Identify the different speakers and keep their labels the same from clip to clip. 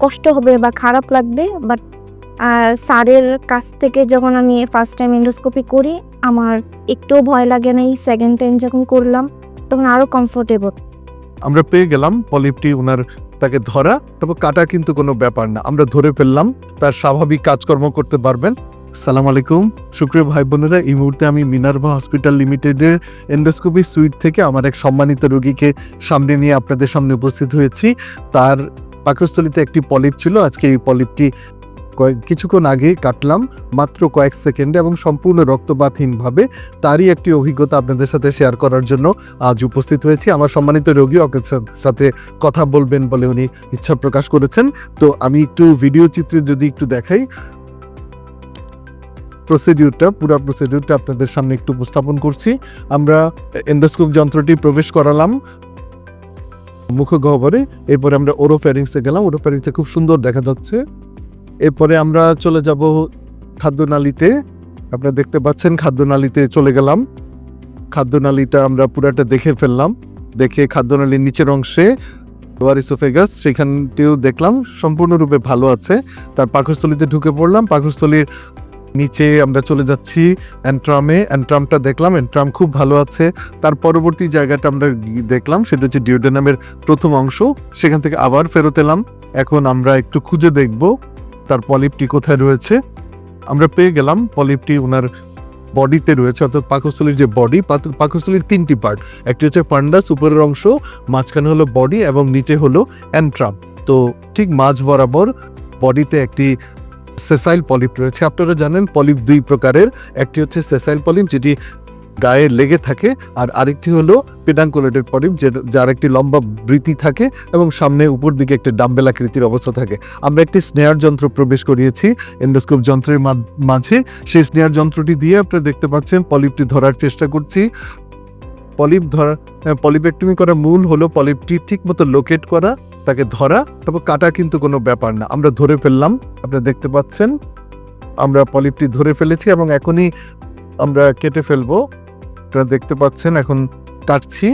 Speaker 1: কষ্ট হবে বা খারাপ লাগবে, বাট স্যারের কাছ থেকে যখন আমি ফার্স্ট টাইম এন্ডোস্কোপি করি আমার একটুও ভয় লাগে নাই। সেকেন্ড টাইম যখন করলাম তখন আরও কমফোর্টেবল।
Speaker 2: আমরা পেয়ে গেলাম পলিপটি, ওনার তাকে ধরা, তবে কাটা কিন্তু কোনো ব্যাপার না, আমরা ধরে ফেললাম, তার স্বাভাবিক কাজকর্ম করতে পারবেন। সালাম আলাইকুম সুপ্রিয় ভাই বোনেরা, এই মুহূর্তে আমি মিনার্ভা হসপিটাল লিমিটেডের এন্ডোস্কোপি সুইট থেকে আমার এক সম্মানিত রোগীকে সামনে নিয়ে আপনাদের সামনে উপস্থিত হয়েছি। তার পাকস্থলীতে একটি পলিপ ছিল। আজকে এই পলিপটি কিছুক্ষণ আগে কাটলাম, মাত্র কয়েক সেকেন্ডে এবং সম্পূর্ণ রক্তপাতহীনভাবে। তারই একটি অভিজ্ঞতা আপনাদের সাথে শেয়ার করার জন্য আজ উপস্থিত হয়েছি। আমার সম্মানিত রোগী ওকে সাথে কথা বলবেন বলে উনি ইচ্ছা প্রকাশ করেছেন। তো আমি একটু ভিডিও চিত্রে যদি একটু দেখাই, পুরো প্রসিডিউরটা আপনাদের সামনে একটু উপস্থাপন করছি। আমরা এন্ডোস্কোপ যন্ত্রটি প্রবেশ করালাম মুখগহ্বরে, এরপরে আমরা ওরোফ্যারিংসে গেলাম। ওরোফ্যারিংসে খুব সুন্দর দেখা যাচ্ছে। এরপরে আমরা চলে যাব খাদ্যনালীতে। আপনারা দেখতে পাচ্ছেন খাদ্যনালীতে চলে গেলাম। খাদ্যনালীটা আমরা পুরাটা দেখে ফেললাম। দেখে খাদ্যনালীর নিচের অংশে লোয়ার ইসোফেগাস, সেখানটিও দেখলাম সম্পূর্ণরূপে ভালো আছে। তার পাকস্থলীতে ঢুকে পড়লাম। পাকস্থলীর নিচে আমরা চলে যাচ্ছি অ্যান্ট্রামে। অ্যান্ট্রামটা দেখলাম, অ্যান্ট্রাম খুব ভালো আছে। তার পরবর্তী জায়গাটা আমরা দেখলাম, সেটা হচ্ছে ডিওডেনামের প্রথম অংশ। সেখান থেকে আবার ফেরত এলাম। এখন আমরা একটু খুঁজে দেখব তার পলিপটি কোথায় রয়েছে। আমরা পেয়ে গেলাম পলিপটি ওনার বডিতে রয়েছে, অর্থাৎ পাকস্থলীর যে বডি, পাকস্থলীর তিনটি পার্ট, একটি হচ্ছে ফান্ডাস উপরের অংশ, মাঝখানে হলো বডি এবং নিচে হলো অ্যান্ট্রাম। তো ঠিক মাঝ বরাবর বডিতে একটি সেসাইল পলিপ রয়েছে। আপনারা জানেন পলিপ দুই প্রকারের, একটি হচ্ছে সেসাইল পলিপ যেটি গায়ে লেগে থাকে, আর আরেকটি হলো পেডাঙ্কুলেটেড পলিপ যার একটি লম্বা বৃতি থাকে এবং সামনে উপর দিকে একটি ডাম্বেল আকৃতির অবস্থা থাকে। আমরা একটি স্নেয়ার যন্ত্র প্রবেশ করিয়েছি এন্ডোস্কোপ যন্ত্রের মাঝে। সেই স্নেয়ার যন্ত্রটি দিয়ে আপনারা দেখতে পাচ্ছেন পলিপটি ধরার চেষ্টা করছি। পলিপেক্টমি করা মূল হলো পলিপটি ঠিক মতো লোকেট করা, তাকে ধরা, তবে কাটা কিন্তু কোনো ব্যাপার না, আমরা ধরে ফেললাম। আপনারা দেখতে পাচ্ছেন আমরা পলিপটি ধরে ফেলেছি এবং এখনই আমরা কেটে ফেলবো। আপনারা দেখতে পাচ্ছেন এখন কাটছি,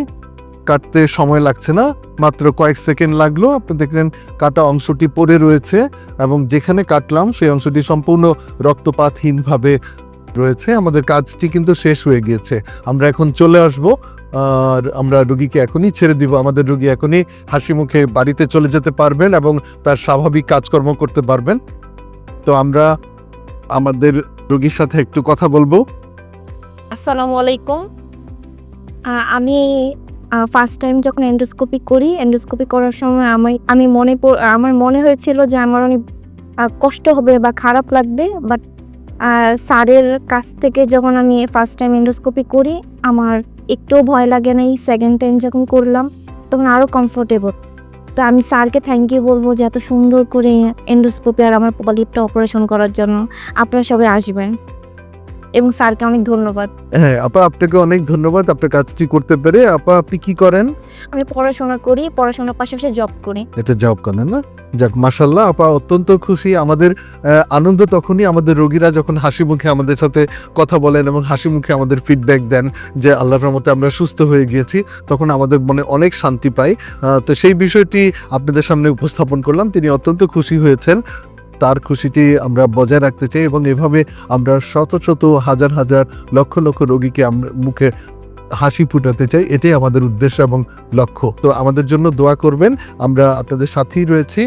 Speaker 2: কাটতে সময় লাগছে না, মাত্র কয়েক সেকেন্ড লাগলো। আপনি দেখলেন কাটা অংশটি পড়ে রয়েছে এবং যেখানে কাটলাম সেই অংশটি সম্পূর্ণ রক্তপাতহীনভাবে রয়েছে। আমাদের কাজটি কিন্তু শেষ হয়ে গিয়েছে। আমরা এখন চলে আসব আর আমরা রোগীকে এখনই ছেড়ে দিব। আমাদের রোগী এখনই হাসি মুখে বাড়িতে চলে যেতে পারবেন এবং তার স্বাভাবিক কাজকর্ম করতে পারবেন। তো আমরা আমাদের রোগীর সাথে একটু কথা বলবো।
Speaker 1: আসসালামু আলাইকুম। আমি ফার্স্ট টাইম যখন এন্ডোস্কোপি করার সময় আমার মনে হয়েছিল যে আমার অনেক কষ্ট হবে বা খারাপ লাগবে, বাট স্যারের কাছ থেকে যখন আমি ফার্স্ট টাইম এন্ডোস্কোপি করি আমার একটুও ভয় লাগে নাই। সেকেন্ড টাইম যখন করলাম তখন আরও কমফোর্টেবল। তো আমি স্যারকে থ্যাংক ইউ বলবো যে এত সুন্দর করে এন্ডোস্কোপি আর আমার পলিপটা অপারেশন করার জন্য। আপনারা সবাই আসবেন এবং স্যারকে অনেক ধন্যবাদ।
Speaker 2: হ্যাঁ আপা, আপনাকে অনেক ধন্যবাদ আপনার কাজটি করতে পেরে। আপা আপনি কি করেন?
Speaker 1: আমি পড়াশোনা করি, পড়াশোনার পাশাপাশি জব করি।
Speaker 2: এটা জব করেন না? যাক মাশাল্লাহ, আপা অত্যন্ত খুশি। আমাদের আনন্দ তখনই আমাদের রোগীরা যখন হাসি মুখে আমাদের সাথে কথা বলেন এবং হাসি মুখে আমাদের ফিডব্যাক দেন যে আল্লাহর রহমতে আমরা সুস্থ হয়ে গিয়েছি, তখন আমাদের মনে অনেক শান্তি পাই। তো সেই বিষয়টি আপনাদের সামনে উপস্থাপন করলাম। তিনি অত্যন্ত খুশি হয়েছেন, তার খুশিটি আমরা বজায় রাখতে চাই এবং এভাবে আমরা শত শত হাজার হাজার লক্ষ লক্ষ রোগীকে আমরা মুখে হাসি ফুটাতে চাই। এটাই আমাদের উদ্দেশ্য এবং লক্ষ্য। তো আমাদের জন্য দোয়া করবেন, আমরা আপনাদের সাথেই রয়েছি।